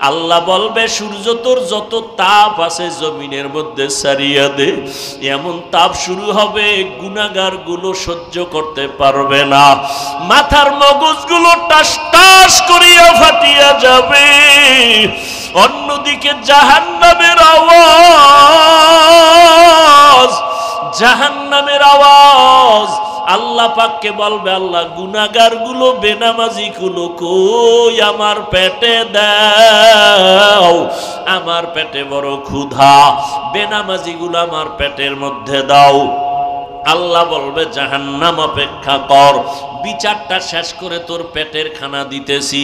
আল্লাহ বলবে সূর্য তোর যত তাপ আছে জমিনের মধ্যে ছাড়িয়া দে। এমন তাপ শুরু হবে গুনাহগার গুলো সহ্য করতে পারবে না, মাথার মগজগুলো টাস টাস করিয়া ফাটিয়া যাবে। অন্যদিকে জাহান্নামের আওয়াজ, জাহান্নামের আওয়াজ আল্লাহ পাককে বলবে, আল্লাহ গুনাহগার গুলো বেনামাজি গুলো কই, আমার পেটে দাও, আমার পেটে বড় ক্ষুধা, বেনামাজি গুলো আমার পেটের মধ্যে দাও। আল্লাহ বলবে জাহান্নাম অপেক্ষা কর, বিচারটা শেষ করে তোর পেটের খানা দিতেছি।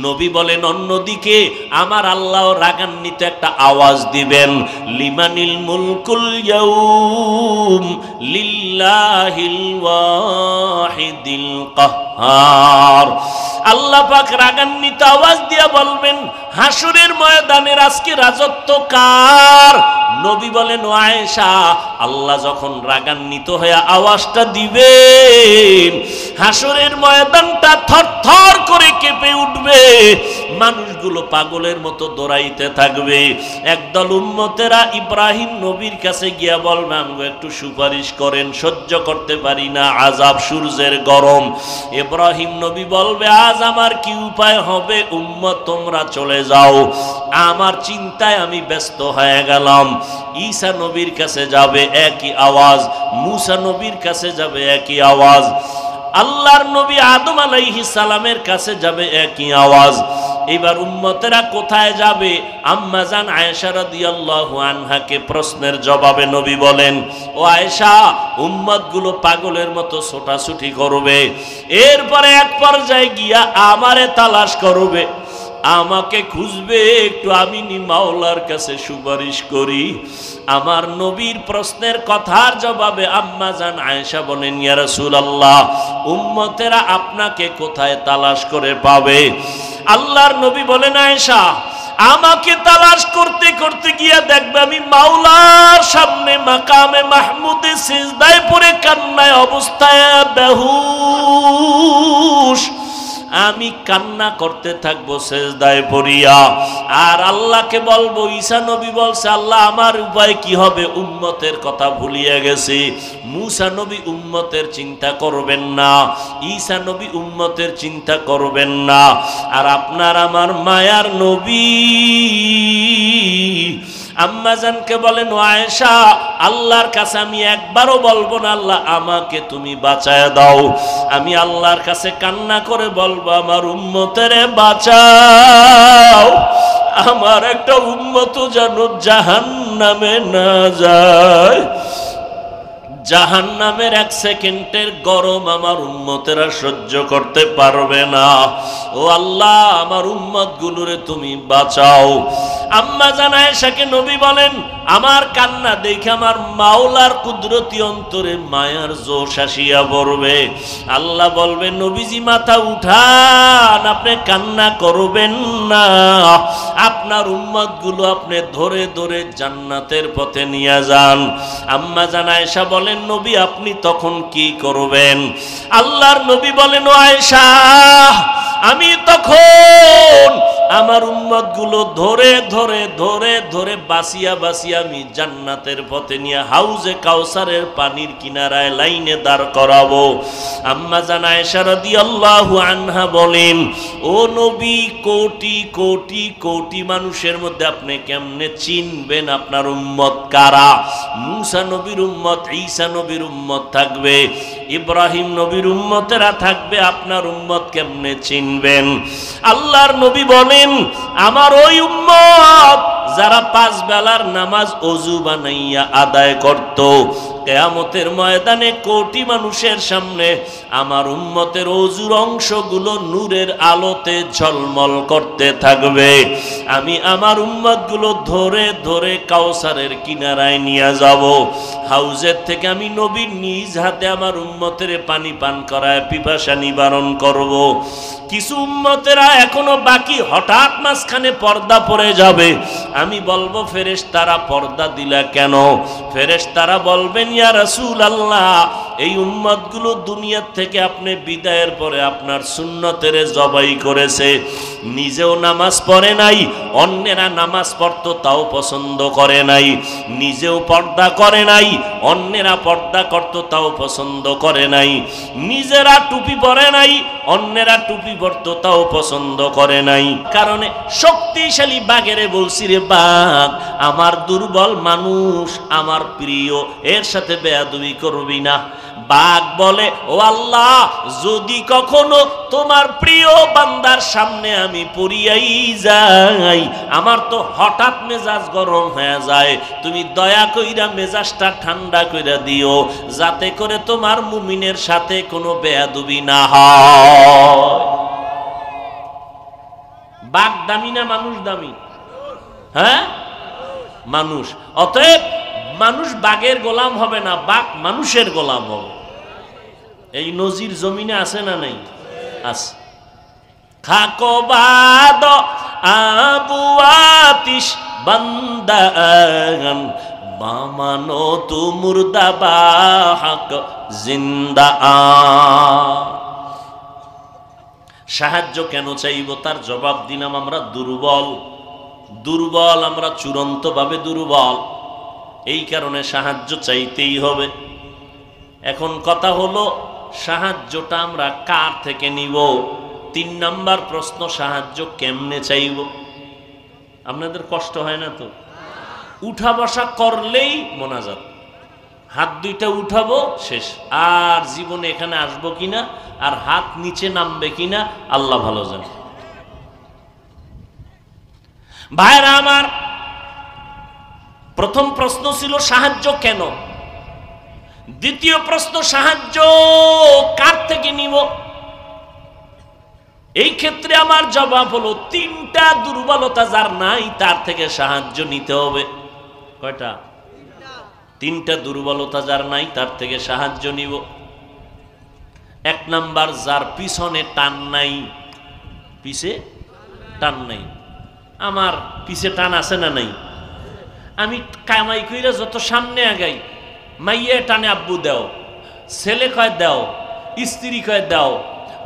নবী বলেন অন্যদিকে আমার আল্লাহ রাগান্বিত একটা আওয়াজ দিবেন, লিমানিল মুলকুল ইয়াউম লিল্লাহিল ওয়াহিদিল কাহ্হার। আল্লাহ পাক রাগান্বিত আওয়াজ দিয়া বলবেন হাসরের ময়দানের আজকে রাজত্ব কার? নবী বলেন ও আয়েশা, আল্লাহ যখন রাগান্বিত হয়ে আওয়াজটা দিবেন হাসরের ময়দানটা থরথর করে কেঁপে উঠবে, মানুষগুলো পাগলের মতো দৌড়াইতে থাকবে। একদল উম্মতেরা ইব্রাহিম নবীর কাছে গিয়া বলবে আমাকে একটু সুপারিশ করেন, সহ্য করতে পারি না আযাব, সূর্যের গরম। ইব্রাহিম নবী বলবে আজ আমার কি উপায় হবে, উম্মত তোমরা চলে যাও, আমার চিন্তায় আমি ব্যস্ত হয়ে গেলাম। ঈসা নবীর কাছে যাবে একই আওয়াজ, মূসা নবীর কাছে যাবে একই আওয়াজ, আল্লাহর নবী আদম আলাইহিস সালামের কাছে যাবে একই আওয়াজ। এবার উম্মতেরা কোথায় যাবে? আম্মা জান আয়েশা রাদিয়াল্লাহু আনহাকে প্রশ্নের জবাবে নবী বলেন ও আয়েশা, উম্মতগুলো পাগলের মতো ছোটাছুটি করবে, এরপরে এক পর্যায়ে গিয়া আমারে তালাশ করবে, আমাকে খুঁজবে, একটু আমি মাওলার কাছে সুপারিশ করি। আমার নবীর প্রশ্নের কথার জবাবে আম্মা জান আয়েশা বলেন ইয়া রাসূলুল্লাহ, উম্মতেরা আপনাকে কোথায় তালাশ করে পাবে? আল্লাহর নবী বলেন আয়েশা, আমাকে তালাশ করতে করতে গিয়া দেখবে আমি মাওলার সামনে মাকামে মাহমুদে সিজদায় পড়ে কান্নায় অবস্থায় বেহুশ, আমি কান্না করতে থাকবো সেজদায় পড়িয়া। আর আল্লাহকে বলবো, ঈসা নবী বলছে আল্লাহ আমার উপায় কি হবে, উম্মতের কথা ভুলিয়ে গেছে। মূসা নবী উম্মতের চিন্তা করবেন না, ঈসা নবী উম্মতের চিন্তা করবেন না, আর আপনার আমার মায়ার নবী আম্মাজানকে বলেন ও আয়েশা, আল্লাহর কাছে আমি একবারও বলবো না আল্লাহ আমাকে তুমি বাঁচায় দাও, আমি আল্লাহর কাছে কান্না করে বলবো আমার উম্মতেরে বাঁচাও, আমার একটা উম্মত যেন জাহান্নামে না যায়, জাহান্নামের এক সেকেন্ডের গরম আমার উম্মতেরা সহ্য করতে পারবে না, ও আল্লাহ আমার উম্মত গুলোরে তুমি বাঁচাও। আম্মা জান আয়েশাকে নবী বলেন আমার কান্না দেখে আমার মাওলার কুদরতি অন্তরে মায়ার জোশ আসিয়া পড়বে। আল্লাহ বলবে নবীজি মাথা উঠান, আপনি কান্না করবেন না, আপনার উম্মত গুলো আপনি ধরে ধরে জান্নাতের পথে নিয়ে যান। আম্মা জান আয়েশা বলেন নবী আপনি তখন কি করবেন? আল্লাহর নবী বলেন ও আয়েশা, আমি তখন আমার উম্মত গুলো ধরে ধরে ধরে ধরে বাসিয়া বাসিয়া আমি জান্নাতের পথে নিয়ে হাউজে কাউসারের পানির কিনারায় লাইনে দাঁড় করাবো। আম্মা জান আয়েশা রাদিয়াল্লাহু আনহা বলেন ও নবী, কোটি কোটি কোটি মানুষের মধ্যে আপনি কেমনে চিনবেন আপনার উম্মত কারা? মূসা নবীর উম্মত, ঈসা নবীর উম্মত থাকবে, ইব্রাহিম নবীর উম্মতেরা থাকবে, আপনার উম্মত কেমনে চিনবেন? আল্লাহর নবী বলেন আমার ওই উম্মত যারা 5 বেলার নামাজ ওযু বানাইয়া আদায় করত, কিয়ামতের ময়দানে কোটি মানুষের সামনে আমার উম্মতের ওযুর অংশগুলো নূরের আলোতে ঝলমল করতে থাকবে। আমি আমার উম্মতগুলো ধরে ধরে কাউসারের কিনারায় নিয়ে যাব, হাউজের থেকে আমি নবীর নিজ হাতে আমার উম্মতের পানি পান করায় পিপাসা নিবারণ করব। কিছু উম্মতেরা এখনো বাকি, হঠাৎ মাঝখানে পর্দা পড়ে যাবে, আমি বলবো ফেরেশতারা পর্দা দিলা কেন? ফেরেশতারা বলবেন ইয়া রাসূলুল্লাহ, এই উম্মতগুলো দুনিয়া থেকে আপনি বিদায়ের পরে আপনার সুন্নতের জবাই করেছে, নিজেও নামাজ পড়ে নাই, অন্যেরা নামাজ পড়তো তাও পছন্দ করে নাই, নিজেও পর্দা করে নাই, অন্যেরা পর্দা করতো তাও পছন্দ করে নাই, নিজেরা টুপি পরে নাই, অন্যেরা টুপি পরতো তাও পছন্দ করে নাই। কারণে শক্তিশালী বাঘেরে বলছি, রে বাঘ, আমার দুর্বল মানুষ আমার প্রিয়, এর সাথে বেয়াদবি করবি না। বাঘ বলে, ও আল্লাহ, যদি কখনো তোমার প্রিয় বান্দার সামনে আমি পড়িয়াই যাই, আমার তো হঠাৎ মেজাজ গরম হয়ে যায়, তুমি দয়া কইরা মেজাজটা ঠান্ডা কইরা দিও, যাতে করে তোমার মুমিনের সাথে কোনো বেয়াদবি না হয়। বাঘ দামি না মানুষ দামি? হ্যাঁ, মানুষ। অতএব মানুষ বাঘের গোলাম হবে না, বাঘ মানুষের গোলাম হবে। এই নজির জমিনে আছে না নাই? আছে। খাকো বাদ আবু আতিশ বান্দান বামানো তু মুর্দাবা হক জিন্দা। সাহায্য কেন চাইব? তার জবাব দিলাম, আমরা দুর্বল, দুর্বল, আমরা চূড়ান্তভাবে দুর্বল, এই কারণে সাহায্য চাইতেই হবে। এখন কথা হলো, সাহায্যটা আমরা কার থেকে নিব? 3 নাম্বার প্রশ্ন, সাহায্য কেমনে চাইব? আপনাদের কষ্ট হয় না তো? উঠা বসা করলেই মোনাজাত, হাত দুইটা উঠাবো, শেষ। আর জীবনে এখানে আসবো কিনা, আর হাত নিচে নামবে কিনা আল্লাহ ভালো জানে। ভাইরা আমার, প্রথম প্রশ্ন ছিল সাহায্য কেন, দ্বিতীয় প্রশ্ন সাহায্য কার থেকে নিব? এই ক্ষেত্রে আমার জবাব হলো, 3টা দুর্বলতা যার নাই তার থেকে সাহায্য নিতে হবে। কয়টা? 3টা দুর্বলতা যার নাই তার থেকে সাহায্য নিব। 1 নাম্বার, যার পিছনে টান নাই, পিছে টান নাই। আমার পিছে টান আছে না নাই? আমি কামাই কইরা যত সামনে আগাই, মাইয়ে টানে আব্বু দাও, ছেলে কয় দাও, স্ত্রী কয় দাও,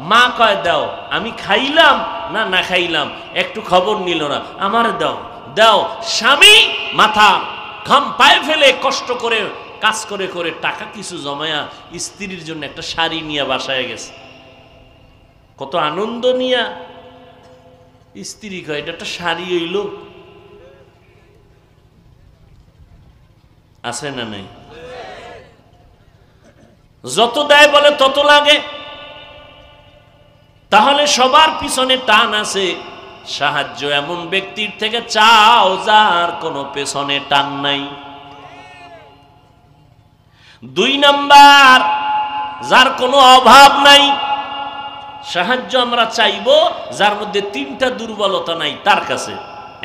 মা কয় দাও, আমি খাইলাম না না খাইলাম একটু খবর নিল না, আমার দাও দাও। স্বামী মাথা ঘাম পায়ে ফেলে কষ্ট করে কাজ করে করে টাকা কিছু জমায়া স্ত্রীর জন্য একটা শাড়ি নিয়ে বাসায় গেছে, কত আনন্দ নিয়া। স্ত্রী কয়, এটা একটা শাড়ি হইল, আছে না নাই? যত দেয় বলে তত লাগে। তাহলে সবার পিছনে টান আছে। সাহায্য এমন ব্যক্তির থেকে চাও যার কোনো পেছনে টান নাই। 2 নাম্বার, যার কোনো অভাব নাই। সাহায্য আমরা চাইবো যার মধ্যে 3টা দুর্বলতা নাই তার কাছে।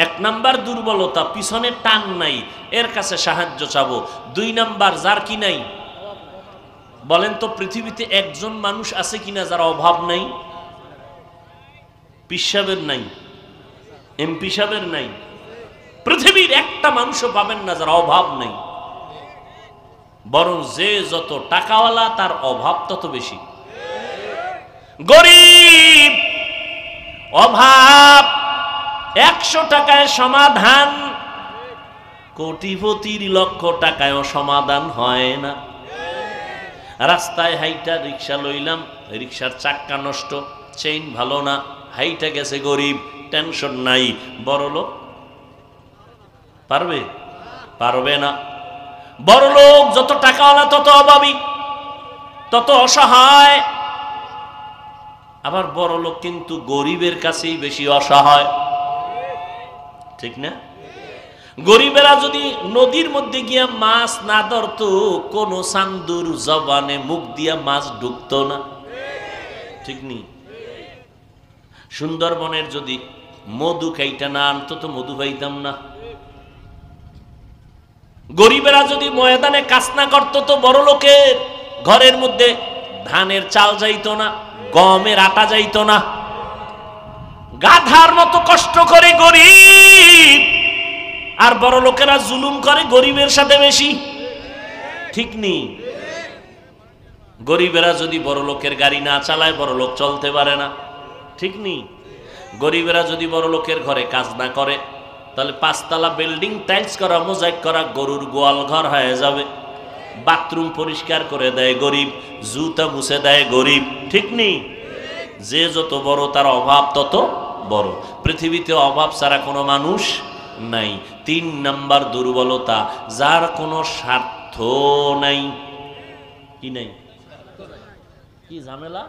1 নাম্বার দুর্বলতা, পিছনে টান নাই, এর কাছে সাহায্য চাবো। 2 নাম্বার, যার কি নাই? বলেন তো, পৃথিবীতে একজন মানুষ আছে কিনা যার অভাব নাই? পিসাবের নাই, এমপি সাহেবের নাই, পৃথিবীর একটা মানুষও পাবেন না যার অভাব নাই। বরং যে যত টাকাওয়ালা তার অভাব তত বেশি। গরিব অভাব 100 টাকায় সমাধান, কোটিপতির লক্ষ টাকায়ও সমাধান হয় না। রাস্তায় হাইটা রিক্সা লইলাম, রিক্সার চাক্কা নষ্ট, চেইন ভালো না, হাইটা গেছে গরিব, টেনশন নাই। বড় লোক পারবে? পারবে না। বড় লোক যত টাকাওয়ালা তত অভাবী, তত অসহায়। আবার বড় লোক কিন্তু গরিবের কাছেই বেশি অসহায়, ঠিক না? গরিবেরা যদি নদীর মধ্যে গিয়া মাছ না ধরতো, কোন চান্দুর জবানে মুখ দিয়া মাছ ঢুকতো না, ঠিক নি? সুন্দরবনের যদি মধু খাইটা না আনতো তো মধু পাইতাম না। গরিবেরা যদি ময়দানে কাজ না করতো তো বড় লোকের ঘরের মধ্যে ধানের চাল যাইতো না, গমের আটা যাইতো না। গাধার মতো কষ্ট করে গরিব, আর বড় লোকেরা জুলুম করে গরিবের সাথে বেশি, ঠিক নি? গরিবেরা যদি বড় লোকের গাড়ি না চালায় বড় লোক চলতে পারে না, ঠিক নি? গরিবেরা যদি বড় লোকের ঘরে কাজ না করে তাহলে 5 তলা বিল্ডিং টাইলস করা মোজাইক করা গরুর গোয়াল ঘর হয়ে যাবে। বাথরুম পরিষ্কার করে দেয় গরিব, জুতা মুছে দেয় গরিব, ঠিক নেই? যে যত বড় তার অভাব তত বড়। পৃথিবীতে অভাব ছাড়া কোনো মানুষ নাই। 3 নাম্বার দুর্বলতা, যার কোনো স্বার্থ নাই। কি নাই? কি ঝামেলা?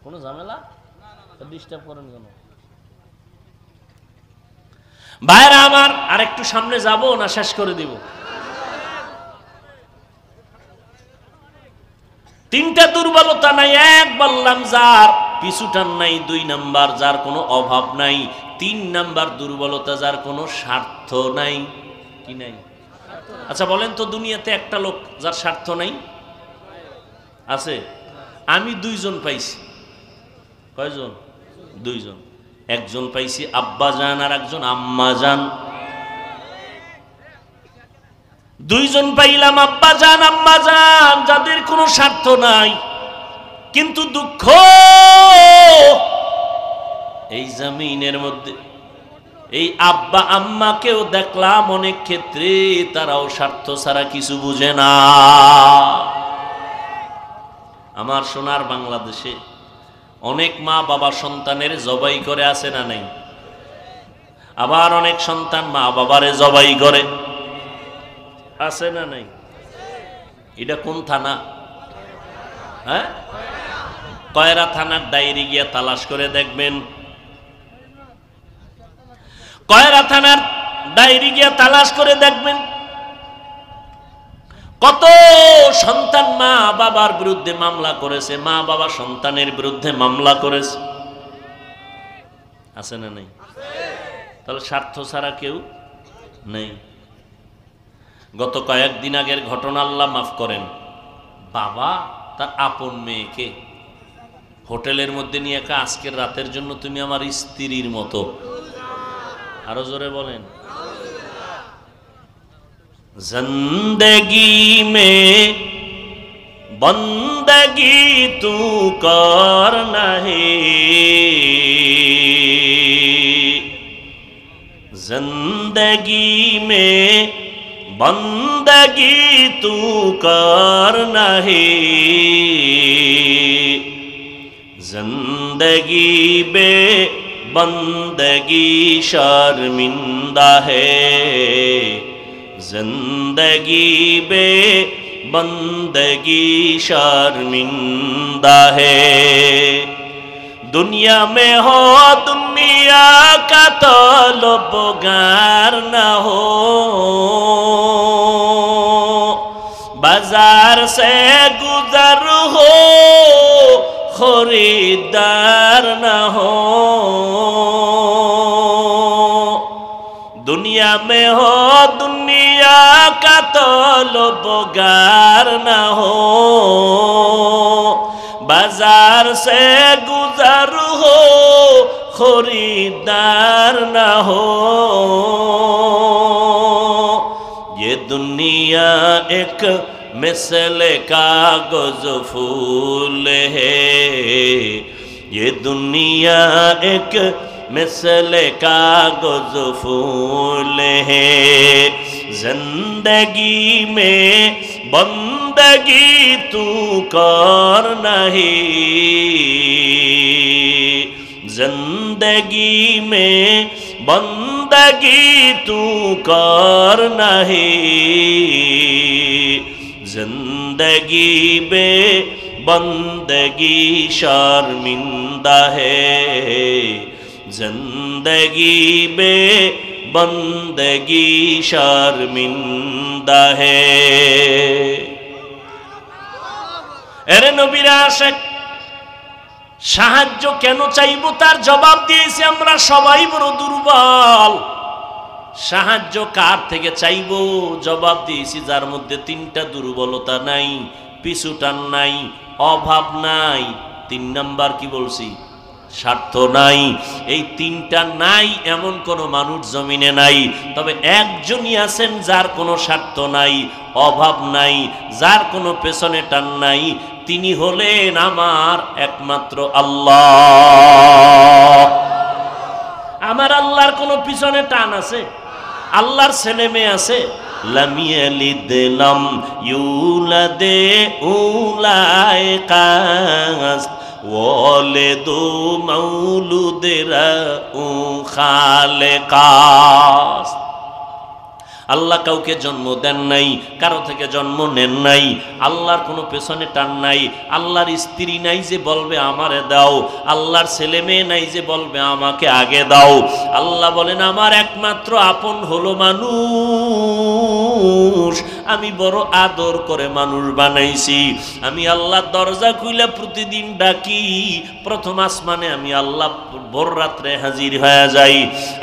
কোনো ঝামেলা? ডিস্টার্ব করেন কেন ভাইরা আমার? আর একটু সামনে যাব না শেষ করে দিব? 3টা দুর্বলতা নাই। 1 বললাম যার পিছুটান নাই, 2 নাম্বার যার কোনো অভাব নাই, 3 নাম্বার দুর্বলতা যার কোনো স্বার্থ নাই। কি নাই? আচ্ছা বলেন তো, দুনিয়াতে একটা লোক যার স্বার্থ নাই আছে? আমি 2 জন পাইছি। কয়জন? 2 জন। একজন পাইছি আব্বা জান আর একজন আম্মা জান। 2 জন পাইলাম আব্বা জান আম্মা জান, যাদের কোনো স্বার্থ নাই। কিন্তু দুঃখ, এই জমিনের মধ্যে এই আব্বা আম্মাকেও দেখলাম অনেক ক্ষেত্রে তারাও স্বার্থ ছাড়া কিছু বুঝে না। আমার সোনার বাংলাদেশে অনেক মা বাবা সন্তানের জবাই করে, আছে না নাই? আবার অনেক সন্তান মা বাবারে জবাই করে, আছে না নাই? এটা কোন থানা? হ্যাঁ, কয়রা থানার ডায়েরি গিয়া তালাশ করে দেখবেন। কয়রা থানার ডায়েরি গিয়া তালাশ করে দেখবেন কত সন্তান মা বাবার বিরুদ্ধে মামলা করেছে, মা বাবা সন্তানের বিরুদ্ধে মামলা করেছে, আছে না নাই? তাহলে স্বার্থ ছাড়া কেউ নেই। গত কয়েকদিন আগের ঘটনা, আল্লাহ মাফ করেন, বাবা তার আপন মেয়েকে হোটেলের মধ্যে নিয়ে একা, আজকের রাতের জন্য তুমি আমার স্ত্রীর মতো। আরো জোরে বলেন। जिंदगी में बंदगी तू करना है, जिंदगी में बंदगी तू करना है, जिंदगी बे बंदगी शर्मिंदा है, जिंदगी बे बंदगी शर्मिंदा है। दुनिया में हो दुनिया का तलबगार न हो, बाजार से गुजर हो खरीदार न हो, दुनिया में हो दुनिया का तलबगार न हो, बाजार से गुजर हो खरीदार न हो। ये दुनिया एक मिसल कागज फूल है, ये दुनिया एक मिसल कागज फूल है, जिंदगी में बंदगी तू कर नहीं, जिंदगी में बंदगी तू कर नहीं, जिंदगी में बंदगी शर्मिंदा है, जिंदगी में बंदगी शर्मिंदा है। এরে নবীর আশিক, সাহায্য কেন চাইবো তার জবাব দিয়েছি আমরা সবাই বড় দুর্বল। সাহায্য কার থেকে চাইবো জবাব দিয়েছি যার মধ্যে 3টা দুর্বলতা নাই, পিছুটান নাই, অভাব নাই। 3 নাম্বার কি বলছি? স্বার্থ নাই। এই 3টা নাই এমন কোন মানুষ জমিনে নাই। তবে একজনই আছেন যার কোনো স্বার্থ নাই, অভাব নাই, যার কোনো পেছনে টান নাই, তিনি হলেন আমার একমাত্র আল্লাহ। আমার আল্লাহর কোনো পিছনে টান আছে? আল্লাহর ছেলে মেয়ে আছে? লাম ইয়ালিদ লাম ইউলাদে উলাইকাস ওয়ালিদু মাউলুদেরা উ খালেকাস। আল্লাহ কাউকে জন্ম দেন নাই, কারো থেকে জন্ম নেন নাই, আল্লাহর কোনো পেছনে টান নাই। আল্লাহর স্ত্রী নাই যে বলবে আমারে দাও, আল্লাহর ছেলে মেয়ে নাই যে বলবে আমাকে আগে দাও। আল্লাহ বলেন আমার একমাত্র আপন হলো মানুষ, আমি বড় আদর করে মানুষ বানাইছি। আমি আল্লাহ দরজা খুইলা প্রতিদিন ডাকি, প্রথম আসমানে আমি আল্লাহ ভোর রাত্রে হাজির হয়ে যাই।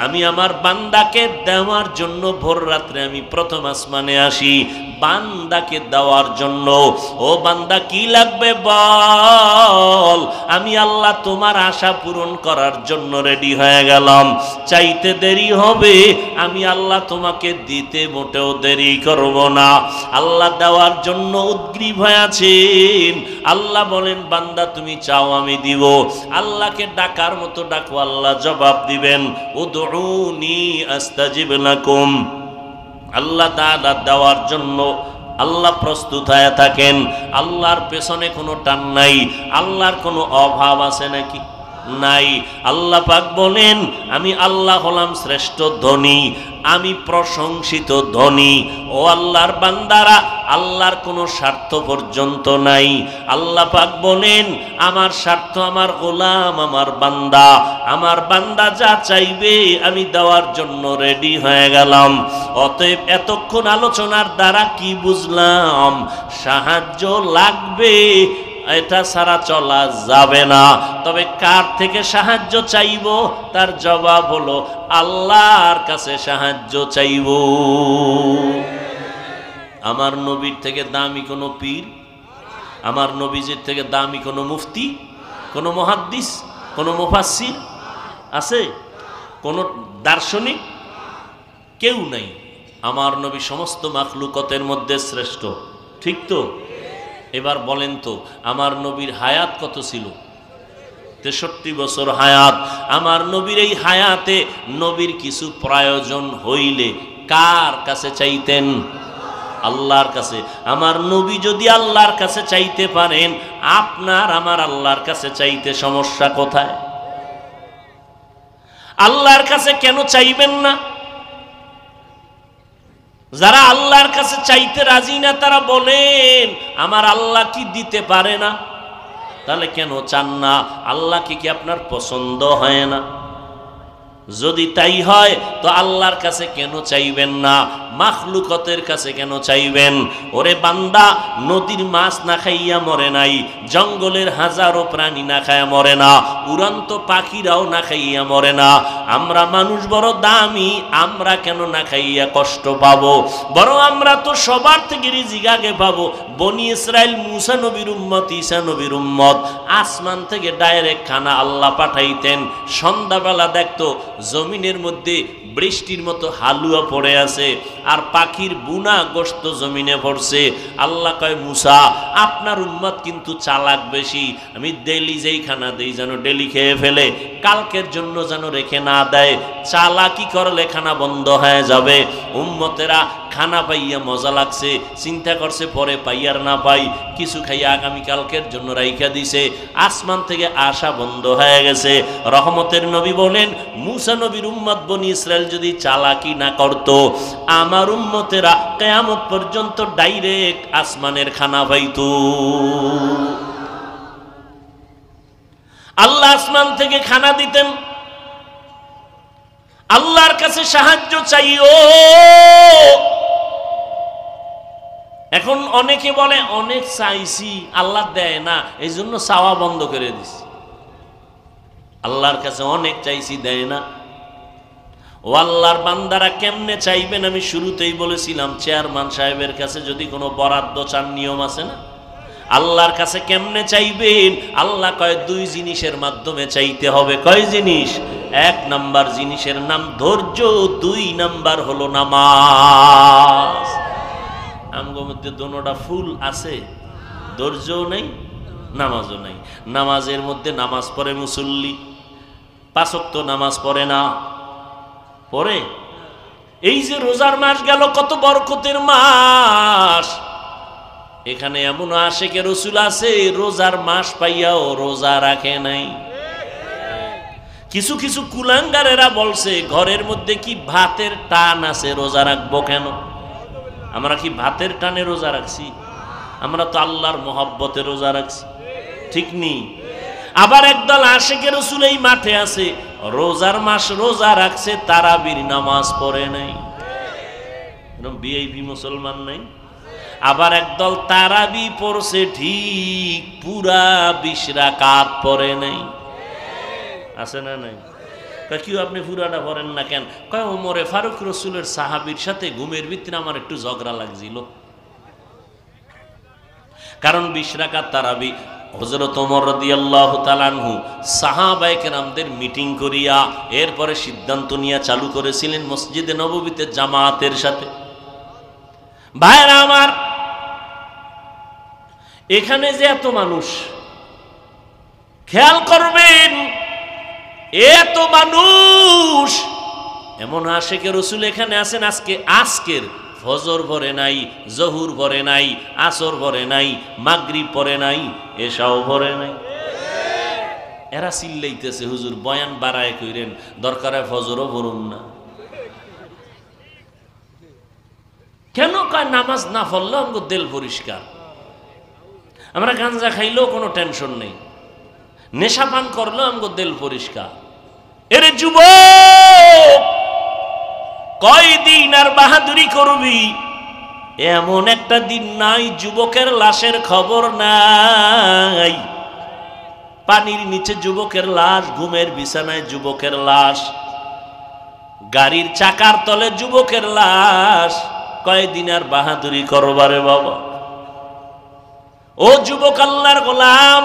আমি আমার বান্দাকে দেওয়ার জন্য ভোর রাত্রে আমি প্রথম আসমানে আসি, বান্দাকে দেওয়ার জন্য। ও বান্দা কি লাগবে বল, আমি আল্লাহ তোমার আশা পূরণ করার জন্য রেডি হয়ে গেলাম। চাইতে দেরি হবে, আমি আল্লাহ তোমাকে দিতে মোটেও দেরি করব না। আল্লাহ দেওয়ার জন্য উদ্গ্রীব হয়ে আছেন। আল্লাহ বলেন বান্দা তুমি চাও আমি দিব। আল্লাহকে ডাকার মতো ডাকো, আল্লাহ জবাব দিবেন। উদউনি আস্তাজিব লাকুম। আল্লাহ তাআলা দেওয়ার জন্য আল্লাহ প্রস্তুত হয়ে থাকেন। আল্লাহর পেছনে কোনো টান নাই, আল্লাহর কোনো অভাব আছে নাকি? নাই। আল্লাহ পাক বলেন আমি আল্লাহ হলাম শ্রেষ্ঠ ধনী, আমি প্রশংসিত ধনী। ও আল্লাহর বান্দারা, আল্লাহর কোনো স্বার্থ পর্যন্ত নাই। আল্লাহ পাক বলেন আমার স্বার্থ আমার গোলাম, আমার বান্দা যা চাইবে আমি দেওয়ার জন্য রেডি হয়ে গেলাম। অতএব এতক্ষণ আলোচনার দ্বারা কি বুঝলাম? সাহায্য লাগবে, এটা ছাড়া চলা যাবে না। তবে কার থেকে সাহায্য চাইব? তার জবাব হলো আল্লাহর কাছে সাহায্য চাইব। আমার নবীর থেকে দামি কোনো পীর, আমার নবীজির থেকে দামি কোনো মুফতি, কোনো মুহাদ্দিস, কোনো মুফাসসির আছে? কোনো দার্শনিক? কেউ নাই। আমার নবী সমস্ত মাখলুকতের মধ্যে শ্রেষ্ঠ, ঠিক তো? এবার বলেন তো আমার নবীর হায়াত কত ছিল? 63 বছর হায়াত। আমার নবীর এই হায়াতে নবীর কিছু প্রয়োজন হইলে কার কাছে চাইতেন? আল্লাহর কাছে। আমার নবী যদি আল্লাহর কাছে চাইতে পারেন, আপনার আমার আল্লাহর কাছে চাইতে সমস্যা কোথায়? আল্লাহর কাছে কেন চাইবেন না? যারা আল্লাহর কাছে চাইতে রাজি না তারা বলেন আমার আল্লাহ কি দিতে পারে না? তাহলে কেন চান না? আল্লাহকে কি আপনার পছন্দ হয় না? যদি তাই হয় তো আল্লাহর কাছে কেন চাইবেন না? মাখলুকতের কাছে কেন চাইবেন? ওরে বান্দা, নদীর মাছ না খাইয়া মরে নাই, জঙ্গলের হাজারো প্রাণী না খাইয়া মরে না, উড়ন্ত পাখিরাও না খাইয়া মরে না। আমরা মানুষ বড় দামি, আমরা কেন না খাইয়া কষ্ট পাবো? বরং আমরা তো সবার থেকে রিজিক আগে পাবো। বনি ইসরাইল মুসা নবীর উম্মত, ঈসা নবীর উম্মত, আসমান থেকে ডাইরেক্ট খানা আল্লাহ পাঠাইতেন। সন্ধ্যাবেলা দেখতো জমিনের মধ্যে বৃষ্টির মতো হালুয়া পড়ে আছে, আর পাখির বুনা গোশত জমিনে পড়ছে। আল্লাহ কয় মুসা আপনার উম্মত কিন্তু চালাক বেশি, আমি ডেলি যেই খানা দেই যেন ডেলি খেয়ে ফেলে, কালকের জন্য যেন রেখে না দেয়। চালাকি করলে খানা বন্ধ হয়ে যাবে। উম্মতেরা খানা পাইয়া মজা লাগছে, চিন্তা করছে পরে পাই আর না পাই, কিছু খাইয়া আগামীকালকের জন্য রাইখা দিছে। আসমান থেকে আসা বন্ধ হয়ে গেছে। রহমতের নবী বলেন মুসা নবীর উম্মত বনি ইসরাইল যদি চালাকি না করত, আমার উম্মতেরা কিয়ামত পর্যন্ত ডাইরেক্ট আসমানের খানা পাইতো। আল্লাহ আসমান থেকে খানা দিতেন। আল্লাহর কাছে সাহায্য চাইও। এখন অনেকে বলে অনেক চাইছি আল্লাহ দেয় না, এই জন্য চাওয়া বন্ধ করে দিছি। আল্লাহর কাছে অনেক চাইছি, দেয় না। ও আল্লাহর বান্দারা কেমনে চাইবেন? আমি শুরুতেই বলেছিলাম চেয়ারম্যান সাহেবের কাছে যদি কোনো বরাদ্দ চান, নিয়ম আছে না? আল্লাহর কাছে কেমনে চাইবেন? আল্লাহ কয় দুই জিনিসের মাধ্যমে চাইতে হবে। কয় জিনিস? এক নাম্বার জিনিসের নাম ধৈর্য, 2 নাম্বার হলো নামাজ। আমগো মধ্যে দোনোটা ফুল আছে, ধৈর্যও নেই নামাজও নাই। নামাজের মধ্যে নামাজ পড়ে মুসল্লি, 5 ওয়াক্ত নামাজ পড়ে না, পড়ে। এই যে রোজার মাস গেল, কত বরকতের মাস, এখানে এমন আশেকে রসুল আছে রোজার মাস পাইয়াও রোজা রাখে নাই। কিছু কিছু কুলাঙ্গারেরা বলছে ঘরের মধ্যে কি ভাতের টান আছে, রোজা রাখবো কেন? আমরা কি ভাতের টানে রোজা রাখছি? আমরা তো আল্লাহর মহব্বতে রোজা রাখছি, ঠিক নি? আবার একদল আশেকে রসুল এই মাঠে আছে, রোজার মাস রোজা রাখছে, তারাবির নামাজ পড়ে নাই, ভিআইপি মুসলমান নাই। আবার একদল তারাবি পড়ছে ঠিক, পুরা 20 রাকাত পড়ে নাই, আছে না নাই? কেউ আপনি পুরাটা পড়েন না কেন? কয় ওমরে ফারুক রসুলের সাহাবীর সাথে ঘুমের ভিতরে আমার একটু ঝগড়া লাগছিল, কারণ 20 রাকাত তারাবি হযরত ওমর রাদিয়াল্লাহু তাআলা আনহু সাহাবায়ে কেরামদের মিটিং করিয়া এরপরে সিদ্ধান্ত নিয়ে চালু করেছিলেন মসজিদে নববীতে জামাতের সাথে। ভাইরা আমার, এখানে যে এত মানুষ, খেয়াল করবেন, এত মানুষ, এমন আশেকে রসুল এখানে আছেন আজকের ফজর পড়ে নাই, জহুর পড়ে নাই, আসর পড়ে নাই, মাগরিব পড়ে নাই, এশাও পড়ে নাই। এরা চিল্লাইতেছে হুজুর বয়ান বাড়ায় কইরেন, দরকারে ফজরও পড়ুন না। কেন? কয় নামাজ না পড়লেও আমাদের দিল পরিষ্কার, আমরা গাঁজা খাইলেও কোনো টেনশন নেই, নেশা পান করলেও আমাদের দিল পরিষ্কার। এরে যুবক, কয়দিন আর বাহাদুরি করবি? এমন একটা দিন নাই যুবকের লাশের খবর নাই। পানির নিচে যুবকের লাশ, ঘুমের বিছানায় যুবকের লাশ, গাড়ির চাকার তলে যুবকের লাশ। কয়দিন আর বাহাদুরি করবারে বাবা? ও যুবক আল্লাহর গোলাম,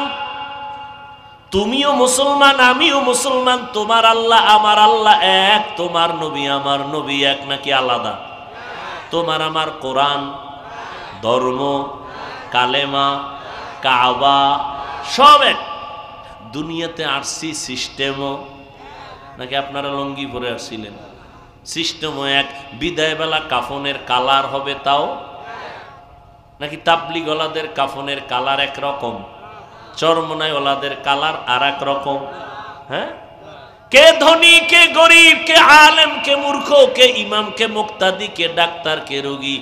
তুমিও মুসলমান, আমিও মুসলমান, তোমার আল্লাহ আমার আল্লাহ এক, তোমার নবী আমার নবী এক নাকি আলাদা? তোমার আমার কোরআন, ধর্ম, কালেমা, কাবা সব এক। দুনিয়াতে আসছি সিস্টেমও নাকি আপনারা লঙ্গি পরে আসছিলেন? সিস্টেমও এক। বিদায় বেলা কাফনের কালার হবে তাও নাকি তাবলিগ ওয়ালাদের কাফনের কালার একরকম, চরমনাই ওলাদের কালার আর এক রকম? হ্যাঁ, কে ধনী কে গরিব, কে আলেম কে মূর্খ, কে ইমাম কে মুক্তাদি, কে ডাক্তার কে রোগী,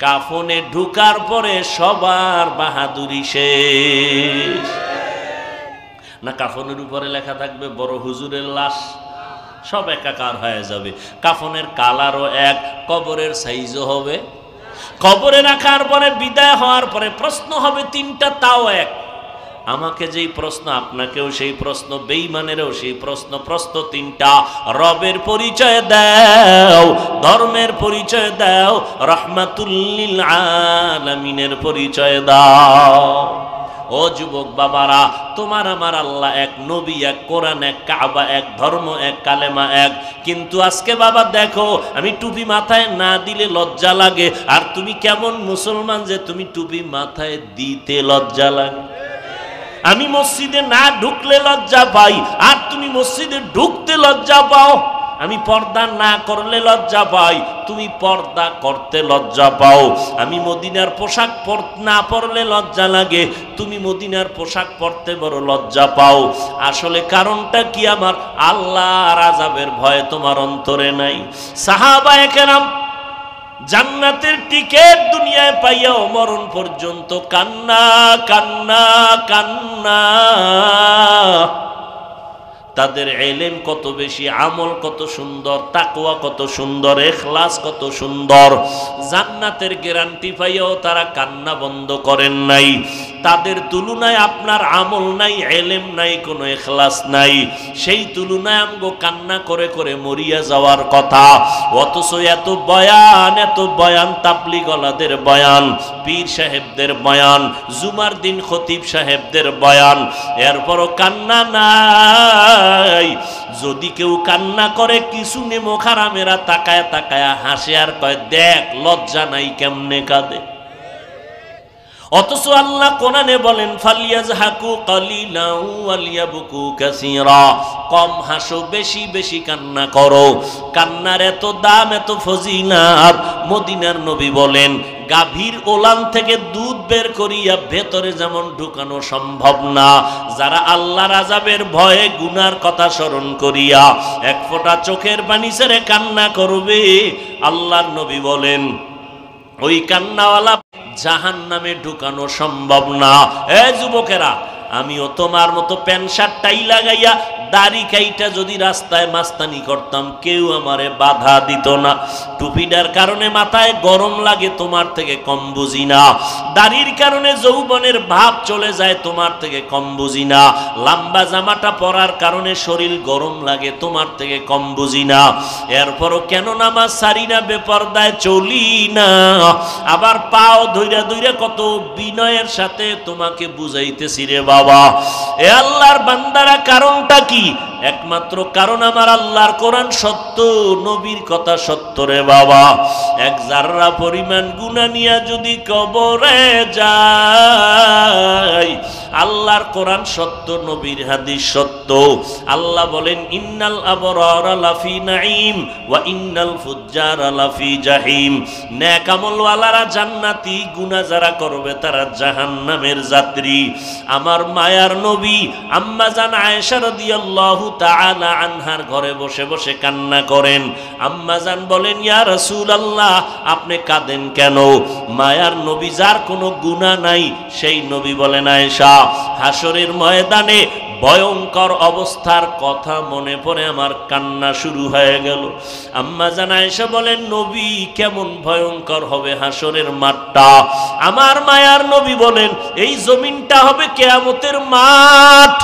কাফনে ঢুকার পরে সবার বাহাদুরি শেষ। না কাফনের উপরে লেখা থাকবে বড় হুজুরের লাশ, সব একাকার হয়ে যাবে। কাফনের কালারও এক, কবরের সাইজও হবে। কবরে রাখার পরে বিদায় হওয়ার পরে প্রশ্ন হবে 3টা, তাও এক। আমাকে যেই প্রশ্ন, আপনাকেও সেই প্রশ্ন, বেঈমানেরও সেই প্রশ্ন। প্রশ্ন 3টা, রবের পরিচয় দাও, ধর্মের পরিচয় দাও, রাহমাতুল লিল আলামিনের পরিচয় দাও। ও যুবক বাবারা, তোমার আমার আল্লাহ এক, নবী এক, কোরআন এক, কাবা এক, ধর্ম এক, কালেমা এক। কিন্তু আজকে বাবা দেখো, আমি টুপি মাথায় না দিলে লজ্জা লাগে। আর তুমি কেমন মুসলমান যে তুমি টুপি মাথায় দিতে লজ্জা লাগে? আমি মসজিদে না ঢুকলে লজ্জা পাই, আর তুমি মসজিদে ঢুকতে লজ্জা পাও। আমি পর্দা না করলে লজ্জা পাই, তুমি পর্দা করতে লজ্জা পাও। আমি মদিনার পোশাক না পরলে লজ্জা লাগে, তুমি মদিনার পোশাক পরতে বড় লজ্জা পাও। আসলে কারণটা কি? আমার আল্লাহর আযাবের ভয় তোমার অন্তরে নাই। সাহাবায়ে কেরাম জান্নাতের টিকেট দুনিয়ায় পাইয়াও মরণ পর্যন্ত কান্না কান্না কান্না। তাদের ইলম কত বেশি, আমল কত সুন্দর, তাকওয়া কত সুন্দর, ইখলাস কত সুন্দর। জান্নাতের গ্যারান্টি পাইয়াও তারা কান্না বন্ধ করেন নাই। তাদের তুলনায় আপনার আমল নাই, ইলম নাই, কোনো ইখলাস নাই। সেই তুলনায় আমগো কান্না করে করে মরিয়া যাওয়ার কথা। অথচ এত বয়ান, তাবলিগ ওয়ালাদের বয়ান, পীর সাহেবদের বয়ান, জুমার দিন খতিব সাহেবদের বয়ান, এরপরও কান্না নাই। যদি কেউ কান্না করে, কিছু নেমো খারামেরা তাকায় তাকায় হাসে আর কয়, দেখ লজ্জা নাই কেমনে কাঁদে। অথচ আল্লাহ কোরআনে বলেন ফালিয়াজহাকু কালিলান ওয়ালিয়াবকু কাসীরা, কম হাসো বেশি বেশি কান্না করো। কান্নার এত দাম, এত ফজিলত। মদিনার নবী বলেন গাভীর ওলান থেকে দুধ বের করিয়া ভেতরে যেমন ঢুকানো সম্ভব না, যারা আল্লাহর আযাবের ভয়ে গুনার কথা স্মরণ করিয়া এক ফোঁটা চোখের পানি ছেড়ে কান্না করবে, আল্লাহর নবী বলেন ওই কান্নাওয়ালা জাহান্নামে ঢুকানো সম্ভব না। এ যুবকেরা, আমিও তোমার মতো প্যান্ট শার্ট টাই লাগাইয়া দাড়ি কাইটা যদি রাস্তায় মাস্তানি করতাম, কেউ আমারে বাধা দিত না। টুপিটার কারণে মাথায় গরম লাগে, তোমার থেকে কম বুঝি না। দাড়ির কারণে যৌবনের ভাব চলে যায়, তোমার থেকে কম বুঝি না। লম্বা জামাটা পরার কারণে শরীর গরম লাগে, তোমার থেকে কম বুঝি না। এরপরও কেন নামাজ সারি না, বেপরদায় চলি না। আবার পাও ধইরা ধইরা কত বিনয়ের সাথে তোমাকে বুঝাইতেছি রে বাবা। এ আল্লাহর বান্দারা, কারণটা কি? একমাত্র কারণ আমার আল্লাহর কোরআন সত্য, নবীর কথা সত্য রে বাবা। এক জাররা পরিমাণ গুনাহ নিয়া যদি কবরে যায়, আল্লাহর কোরআন সত্য, নবীর হাদিস সত্য। আল্লাহ বলেন ইন্নাল আবরারা লাফি নাঈম ওয়া ইন্নাল ফুজ্জারা লাফি জাহিম। নেক আমলওয়ালারা জান্নাতি, গুনাহ যারা করবে তারা জাহান্নামের যাত্রী। আমার মায়ার নবী আম্মা জান আয়েশা রাদিয়াল্লাহু তাআলা আনহার ঘরে বসে বসে কান্না করেন। আম্মা জান বলেন ইয়া রাসূলুল্লাহ, আপনি কাঁদেন কেন? মায়ার নবী যার কোনো গুনাহ নাই সেই নবী বলেন আয়েশা, হাসরের ময়দানে ভয়ঙ্কর অবস্থার কথা মনে পড়ে আমার কান্না শুরু হয়ে গেল। আম্মা জান আয়েশা বলেন নবী, কেমন ভয়ঙ্কর হবে হাসরের মাঠটা? আমার মায়ার নবী বলেন এই জমিনটা হবে কিয়ামতের মাঠ,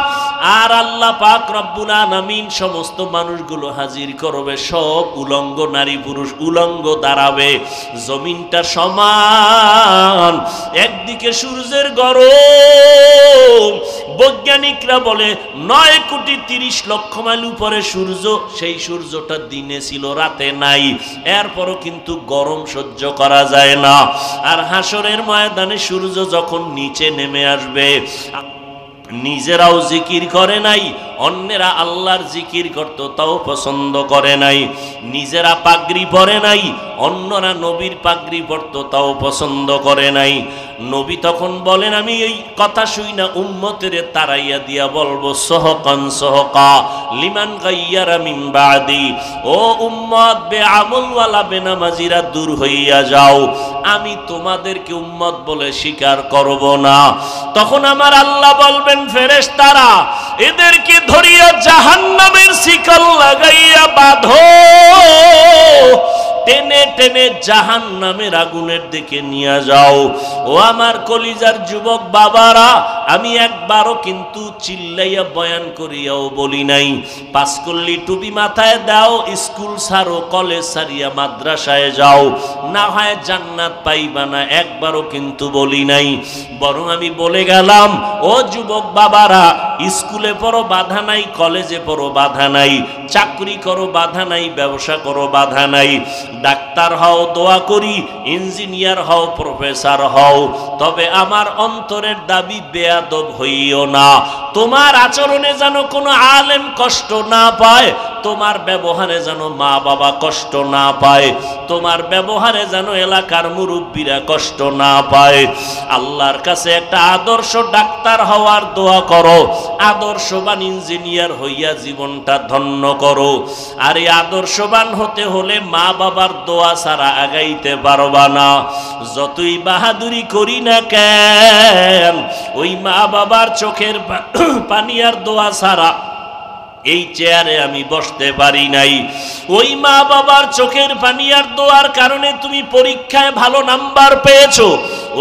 আর আল্লাহ পাক রব্বুল আলামিন সমস্ত মানুষগুলো হাজির করবে, সব উলঙ্গ নারী পুরুষ উলঙ্গ দাঁড়াবে, জমিনটা সমান। একদিকে সূর্যের গরম, বৈজ্ঞানিকরা বলে 9,30,00,000 মাইল উপরে সূর্য, সেই সূর্যটা দিনে ছিল রাতে নাই, এরপরও কিন্তু গরম সহ্য করা যায় না। আর হাসরের ময়দানে সূর্য যখন নিচে নেমে আসবে, নিজেরাও জিকির করে নাই, অন্যেরা আল্লাহর জিকির করত তাও পছন্দ করে নাই। নিজেরা পাগড়ি পরে নাই, অন্যরা নবীর পাগড়ি পরত তাও পছন্দ করে নাই। নবী তখন বলেন আমি এই কথা শুই না উম্মতের তারাইয়া দিয়া বলবো সহকান সহকা লিমান গাইয়ারা মিন বাদি। ও উম্মত বেআমলওয়ালা বেনামাজিরা দূর হইয়া যাও, আমি তোমাদেরকে উম্মত বলে স্বীকার করব না। তখন আমার আল্লাহ বলবেন ফেরেশতারা এদেরকে ধরিয়া জাহান্নামের শিকল লাগাইয়া বাঁধো, টেনে টেনে জাহান্নামের আগুনের দিকে নিয়ে যাও। ও আমার কলিজার যুবক বাবারা, আমি একবারও কিন্তু চিল্লাইয়া বয়ান করিয়াও বলি নাই পাঁচকল্লি টুপি মাথায় দাও, স্কুল ছাড়ো, কলেজ ছাড়িয়া মাদ্রাসায় যাও, না হয় জান্নাত পাইবা না, একবারও কিন্তু বলি নাই। বরং আমি বলে গেলাম ও যুবক বাবারা, স্কুলে পড়ো বাধা নাই, কলেজে পড়ো বাধা নাই, চাকরি করো বাধা নাই, ব্যবসা করো বাধা নাই, ডাক্তার হও দোয়া করি, ইঞ্জিনিয়ার হও, প্রফেসর হও, তবে আমার অন্তরের দাবি বেয়াদব হইও না। তোমার আচরণে যেন কোনো আলেম কষ্ট না পায়, তোমার ব্যবহারে যেন মা বাবা কষ্ট না পায়, তোমার ব্যবহারে যেন এলাকার মুরব্বীরা কষ্ট না পায়। আল্লাহর কাছে একটা আদর্শ ডাক্তার হওয়ার দোয়া করো, আদর্শবান ইঞ্জিনিয়ার হইয়া জীবনটা ধন্য করো। আর এই আদর্শবান হতে হলে মা বাবার দোয়া ছাড়া আগাইতে পারবা না। যতই বাহাদুরি করি না কেন, ওই মা বাবার চোখের পানি আর দোয়া ছাড়া এই চেয়ারে আমি বসতে পারি নাই। ওই মা বাবার চোখের পানি আর দোয়ার কারণে তুমি পরীক্ষায় ভালো নাম্বার পেয়েছো,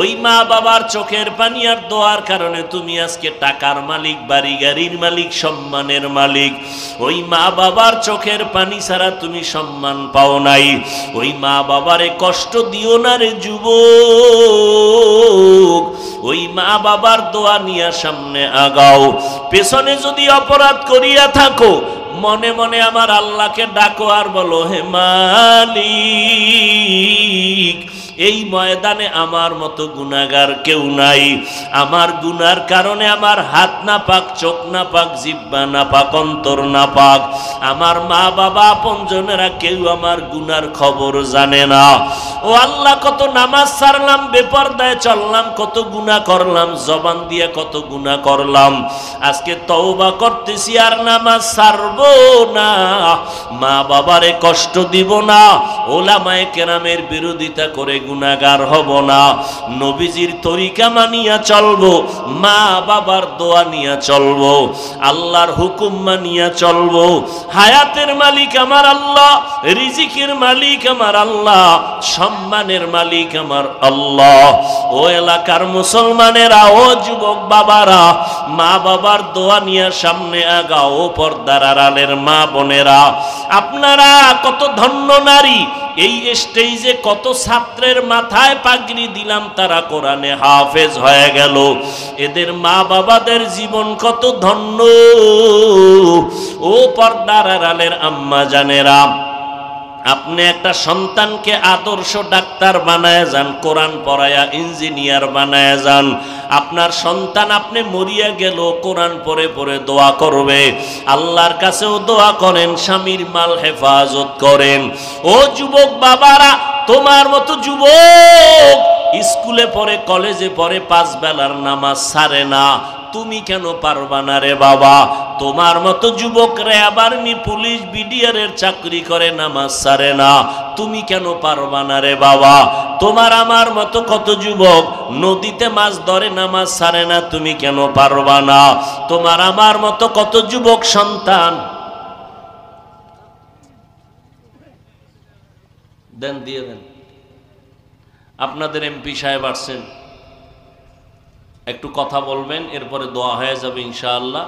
ওই মা বাবার চোখের পানি আর দোয়ার কারণে তুমি আজকে টাকার মালিক, বাড়ি গাড়ির মালিক, সম্মানের মালিক। ওই মা বাবার চোখের পানি ছাড়া তুমি সম্মান পাও নাই। ওই মা বাবারে কষ্ট দিও না রে যুবক, ওই মা বাবার দোয়া নিয়ে সামনে আগাও। পেছনে যদি অপরাধ করিয়া থাকো, মনে মনে আমার আল্লাহকে ডাকো আর বলো হে মালিক, এই ময়দানে আমার মতো গুনাহগার কেউ নাই। আমার গুনার কারণে আমার হাত না পাক, চোখ না পাক, জিহ্বা না পাক, অন্তর না পাক। আমার মা বাবা আপনজনেরা কেউ আমার গুনার খবর জানে না। ও আল্লাহ, কত নামাজ ছাড়লাম, বেপরদায় চললাম, কত গুনাহ করলাম, জবান দিয়ে কত গুনাহ করলাম। আজকে তওবা করতেছি, আর নামাজ ছাড়বো না, মা বাবারে কষ্ট দিব না, ওলামায়ে কেরামের বিরোধিতা করে গুনাহগার হব না, নবীজির তরিকা মানিয়া চলবো, মা বাবার দোয়া নিয়া চলবো, আল্লাহর হুকুম মানিয়া চলবো। হায়াতের মালিক আমার আল্লাহ, রিজিকের মালিক আমার আল্লাহ, সম্মানের মালিক আমার আল্লাহ। ও এলাকার মুসলমানেরা, ও যুবক বাবারা, মা বাবার দোয়া নিয়ে সামনে আগাও। পর্দার আড়ালের মা বোনেরা, আপনারা কত ধন্য নারী। এই স্টেজে কত ছাত্রের মাথায় পাগড়ি দিলাম, তারা কোরআনে হাফেজ হয়ে গেল। এদের মা বাবাদের জীবন কত ধন্য। ও পর্দার আড়ালের আম্মা জানেরা, আপনি একটা সন্তানকে আদর্শ ডাক্তার বানায় যান, কোরআন পড়ায়া ইঞ্জিনিয়ার বানায় যান। আপনার সন্তান আপনি মরিয়া গেল কোরআন পড়ে পড়ে দোয়া করবে। আল্লাহর কাছেও দোয়া করেন, স্বামীর মাল হেফাজত করেন। ও যুবক বাবারা, তোমার মতো যুবক স্কুলে পড়ে, কলেজে পড়ে, 5 বেলার নামাজ ছাড়ে না, তুমি কেন পারবা না রে বাবা? তোমার মতো যুবক র্যাব, আর্মি, পুলিশ, বিডিআরের চাকরি করে, নামাজ ছাড়ে না, তুমি কেন পারবা না রে বাবা? তোমার আমার মতো কত যুবক নদীতে মাছ ধরে, নামাজ ছাড়ে না, তুমি কেন পারবা না? তোমার আমার মতো কত যুবক সন্তান দেন, দিয়ে দেন। আপনাদের এমপি সাহেব আসছেন, একটু কথা বলবেন, এরপরে দোয়া হয়ে যাবে ইনশাআল্লাহ।